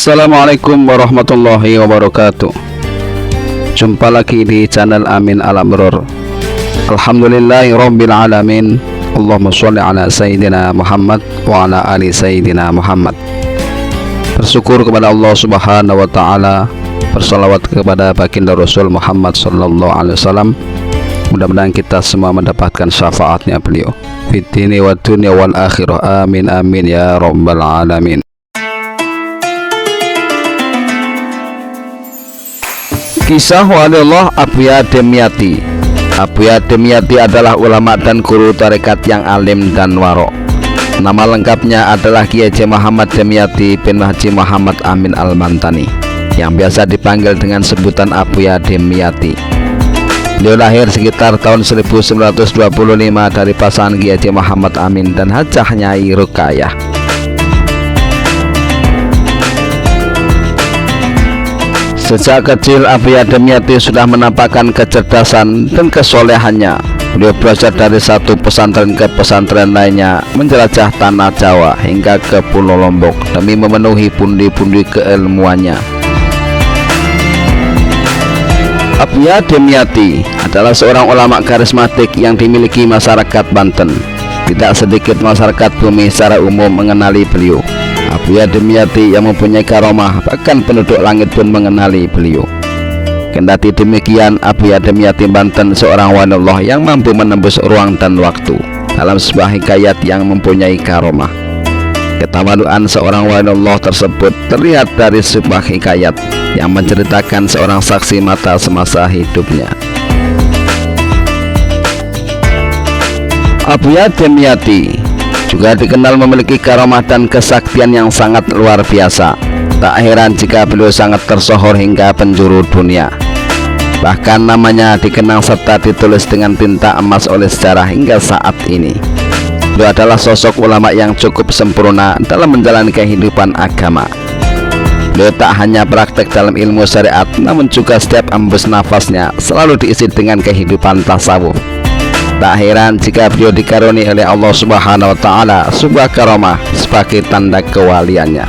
Assalamualaikum warahmatullahi wabarakatuh. Jumpa lagi di channel Amin Al-Amrur. Alhamdulillahi rabbil alamin. Allahumma sholli ala Sayyidina Muhammad wa ala ali Sayyidina Muhammad. Bersyukur kepada Allah subhanahu wa ta'ala, bersalawat kepada baginda Rasul Muhammad sallallahu alaihi wasallam. Mudah-mudahan kita semua mendapatkan syafaatnya beliau fid dini wa dunya wal akhirah. Amin amin ya rabbal alamin. Kisah waliullah Abuya Demyati. Abuya Demyati adalah ulama dan guru tarekat yang alim dan warok. Nama lengkapnya adalah Kiai Haji Muhammad Demyati bin Haji Muhammad Amin Al-Mantani, yang biasa dipanggil dengan sebutan Abuya Demyati. Beliau lahir sekitar tahun 1925 dari pasangan Kiai Haji Muhammad Amin dan Hajah Nyai Rukayah. Sejak kecil Abuya Demyati sudah menampakkan kecerdasan dan kesolehannya. Beliau belajar dari satu pesantren ke pesantren lainnya, menjelajah tanah Jawa hingga ke Pulau Lombok demi memenuhi pundi-pundi keilmuannya. Abuya Demyati adalah seorang ulama karismatik yang dimiliki masyarakat Banten. Tidak sedikit masyarakat bumi secara umum mengenali beliau. Abuya Demyati yang mempunyai karomah, bahkan penduduk langit pun mengenali beliau. Kendati demikian, Abuya Demyati Banten seorang waliullah yang mampu menembus ruang dan waktu dalam sebuah hikayat yang mempunyai karomah. Ketawaduan seorang waliullah tersebut terlihat dari sebuah hikayat yang menceritakan seorang saksi mata semasa hidupnya. Abuya Demyati juga dikenal memiliki karomah dan kesaktian yang sangat luar biasa. Tak heran jika beliau sangat tersohor hingga penjuru dunia. Bahkan namanya dikenang serta ditulis dengan tinta emas oleh sejarah hingga saat ini. Beliau adalah sosok ulama yang cukup sempurna dalam menjalani kehidupan agama. Beliau tak hanya praktek dalam ilmu syariat, namun juga setiap embus nafasnya selalu diisi dengan kehidupan tasawuf. Tak heran jika beliau dikaruniai oleh Allah subhanahu wa ta'ala sebuah karomah sebagai tanda kewaliannya,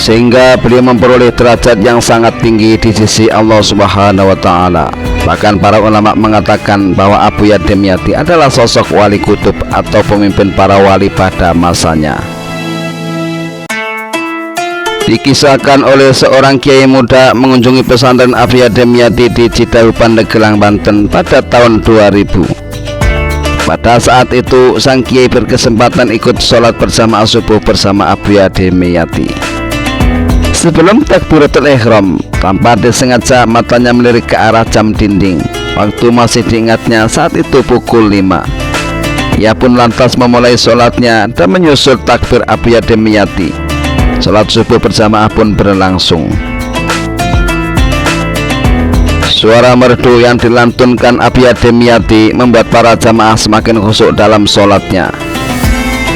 sehingga beliau memperoleh derajat yang sangat tinggi di sisi Allah subhanahu wa ta'ala. Bahkan para ulama mengatakan bahwa Abuya Demyati adalah sosok wali kutub atau pemimpin para wali pada masanya. Dikisahkan oleh seorang kiai muda mengunjungi pesantren Abuya Demyati di Cidahu, Pandeglang, Banten pada tahun 2000. Pada saat itu sang kiai berkesempatan ikut sholat bersama subuh bersama Abuya Demyati. Sebelum takbiratul ihram, tanpa disengaja matanya melirik ke arah jam dinding. Waktu masih diingatnya saat itu pukul 5. Ia pun lantas memulai sholatnya dan menyusul takbir Abuya Demyati. Sholat subuh berjamaah pun berlangsung. Suara merdu yang dilantunkan Abuya Demyati membuat para jamaah semakin khusyuk dalam sholatnya.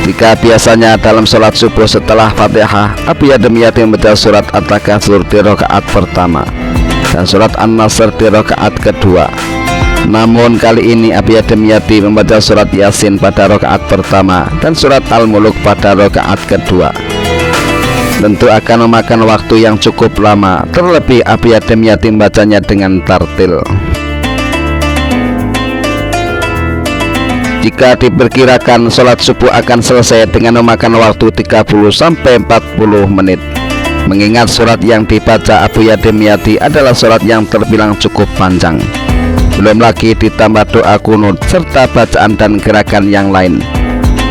Jika biasanya dalam sholat subuh setelah Fatihah, Abuya Demyati membaca surat At-Takatsur di rakaat pertama dan surat An-Nasr di rakaat kedua. Namun kali ini Abuya Demyati membaca surat Yasin pada rakaat pertama dan surat Al-Muluk pada rakaat kedua. Tentu akan memakan waktu yang cukup lama, terlebih Abuya Demyati membacanya dengan tartil. Jika diperkirakan sholat subuh akan selesai dengan memakan waktu 30-40 menit. Mengingat surat yang dibaca Abuya Demyati adalah surat yang terbilang cukup panjang. Belum lagi ditambah doa kunut serta bacaan dan gerakan yang lain.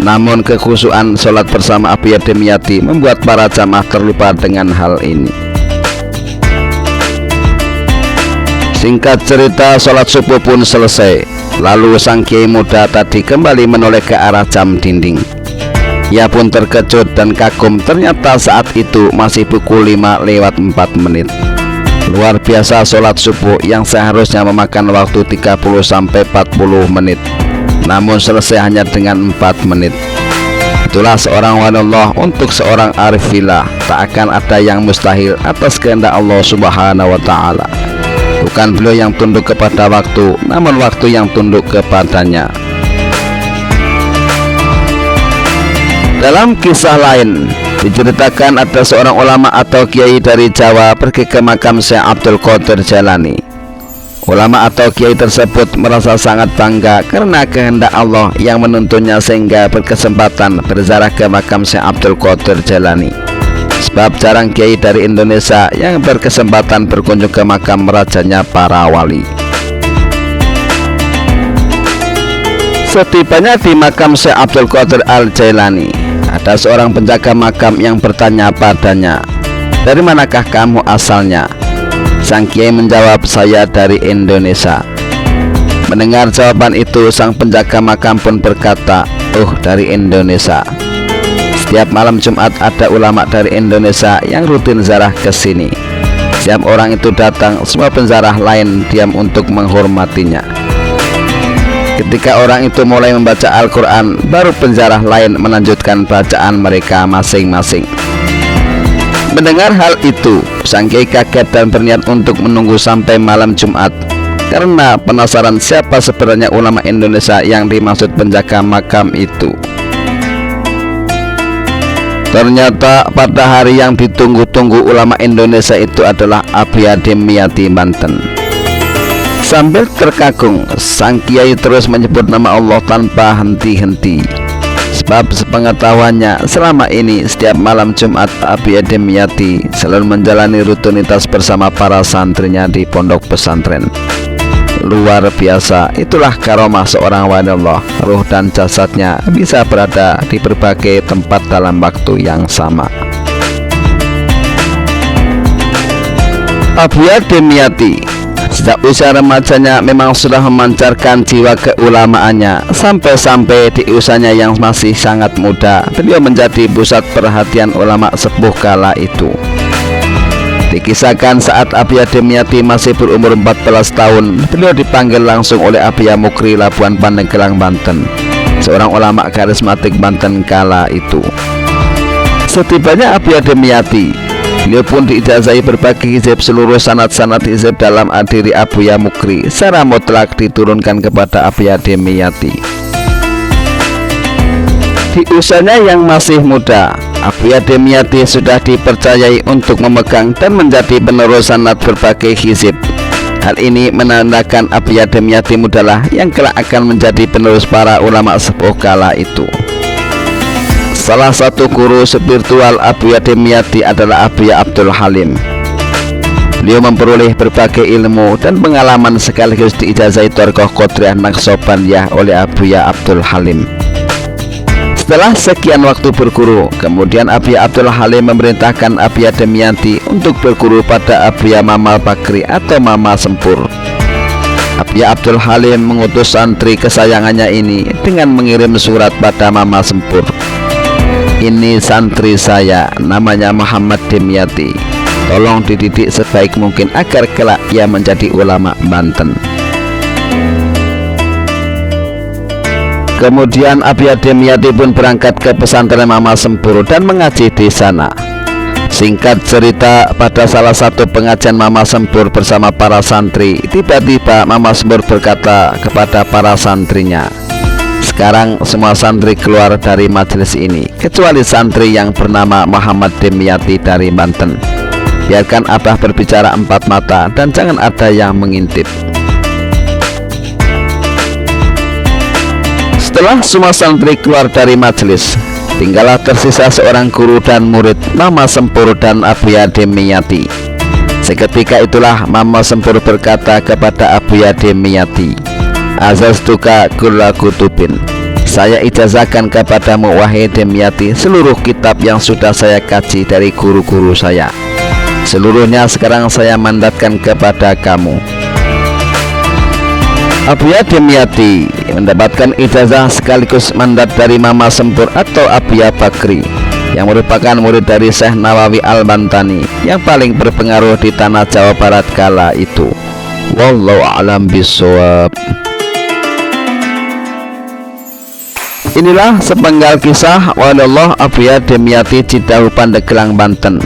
Namun kekhusyuan sholat bersama Abuya Demyati membuat para jamaah terlupa dengan hal ini. Singkat cerita, sholat subuh pun selesai. Lalu sang kiai muda tadi kembali menoleh ke arah jam dinding. Ia pun terkejut dan kagum, ternyata saat itu masih pukul 5:04. Luar biasa, sholat subuh yang seharusnya memakan waktu 30-40 menit, namun selesai hanya dengan 4 menit. Itulah seorang waliullah. Untuk seorang arif billah tak akan ada yang mustahil atas kehendak Allah subhanahu wa ta'ala. Bukan beliau yang tunduk kepada waktu, namun waktu yang tunduk kepadanya. Dalam kisah lain diceritakan ada seorang ulama atau kiai dari Jawa pergi ke makam Syekh Abdul Qadir Jailani. Ulama atau kiai tersebut merasa sangat bangga karena kehendak Allah yang menuntunnya sehingga berkesempatan berziarah ke makam Syekh Abdul Qadir Jailani. Sebab jarang kiai dari Indonesia yang berkesempatan berkunjung ke makam rajanya para wali. Setibanya di makam Syekh Abdul Qadir Al-Jailani, ada seorang penjaga makam yang bertanya padanya, "Dari manakah kamu asalnya?" Sang kiai menjawab, "Saya dari Indonesia." Mendengar jawaban itu, sang penjaga makam pun berkata, "Oh, dari Indonesia." Setiap malam Jumat ada ulama dari Indonesia yang rutin ziarah ke sini. Setiap orang itu datang, semua penziarah lain diam untuk menghormatinya. Ketika orang itu mulai membaca Al-Quran, baru penziarah lain melanjutkan bacaan mereka masing-masing. Mendengar hal itu, sang kiai kaget dan berniat untuk menunggu sampai malam Jumat karena penasaran siapa sebenarnya ulama Indonesia yang dimaksud penjaga makam itu. Ternyata pada hari yang ditunggu-tunggu ulama Indonesia itu adalah Abuya Dimyati Banten. Sambil terkagum, sang kiai terus menyebut nama Allah tanpa henti-henti. Sebab sepengetahuannya selama ini setiap malam Jumat Abuya Dimyati selalu menjalani rutinitas bersama para santrinya di pondok pesantren. Luar biasa, itulah karomah seorang wali Allah. Ruh dan jasadnya bisa berada di berbagai tempat dalam waktu yang sama. Abuya Dimyati sejak usia remajanya memang sudah memancarkan jiwa keulamaannya. Sampai-sampai di usianya yang masih sangat muda, beliau menjadi pusat perhatian ulama sepuh kala itu. Dikisahkan saat Abuya Dimyati masih berumur 14 tahun, beliau dipanggil langsung oleh Abuya Mukri Labuan Pandeglang Banten, seorang ulama karismatik Banten kala itu. Setibanya Abuya Dimyati, beliau pun diijazahi berbagai hizib. Seluruh sanad-sanad hizib dalam adiri Abuya Mukri secara mutlak diturunkan kepada Abuya Dimyati. Di usianya yang masih muda, Abuya Dimyati sudah dipercayai untuk memegang dan menjadi penerus sanad berbagai hizib. Hal ini menandakan Abuya Dimyati mudalah yang kelak akan menjadi penerus para ulama sepuh kala itu. Salah satu guru spiritual Abuya Dimyati adalah Abuya Abdul Halim. Beliau memperoleh berbagai ilmu dan pengalaman sekaligus diijazahi Thariqah Qadiriyah Naqsabandiyah oleh Abuya Abdul Halim. Setelah sekian waktu berguru, kemudian Abuya Abdul Halim memerintahkan Abuya Dimyati untuk berguru pada Abuya Mamal Bakri atau Mama Sempur. Abuya Abdul Halim mengutus santri kesayangannya ini dengan mengirim surat pada Mama Sempur. "Ini santri saya, namanya Muhammad Dimyati. Tolong dididik sebaik mungkin agar kelak ia menjadi ulama Banten." Kemudian Abuya Dimyati pun berangkat ke pesantren Mama Sempur dan mengaji di sana. Singkat cerita, pada salah satu pengajian Mama Sempur bersama para santri, tiba-tiba Mama Sempur berkata kepada para santrinya, "Sekarang semua santri keluar dari majelis ini kecuali santri yang bernama Muhammad Dimyati dari Banten. Biarkan Abah berbicara empat mata dan jangan ada yang mengintip." Setelah semua santri keluar dari majelis, tinggallah tersisa seorang guru dan murid, Mama Sempur dan Abuya Dimyati. Seketika itulah Mama Sempur berkata kepada Abuya Dimyati, "Azaztuka kulla kutubin." Saya ijazahkan kepadamu wahai Dimyati seluruh kitab yang sudah saya kaji dari guru-guru saya. Seluruhnya sekarang saya mandatkan kepada kamu. Abuya Dimyati mendapatkan ijazah sekaligus mandat dari Mama Sempur atau Abuya Bakri, yang merupakan murid dari Syekh Nawawi Al-Bantani yang paling berpengaruh di tanah Jawa Barat kala itu. Wallahu a'lam bishawab. Inilah sepenggal kisah walillah Abuya Dimyati Cidahu Pandeglang Banten.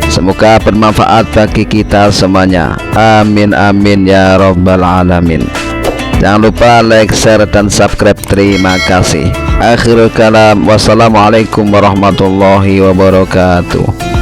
Semoga bermanfaat bagi kita semuanya. Amin amin ya rabbal alamin. Jangan lupa like, share, dan subscribe. Terima kasih. Akhirul kalam, wassalamualaikum warahmatullahi wabarakatuh.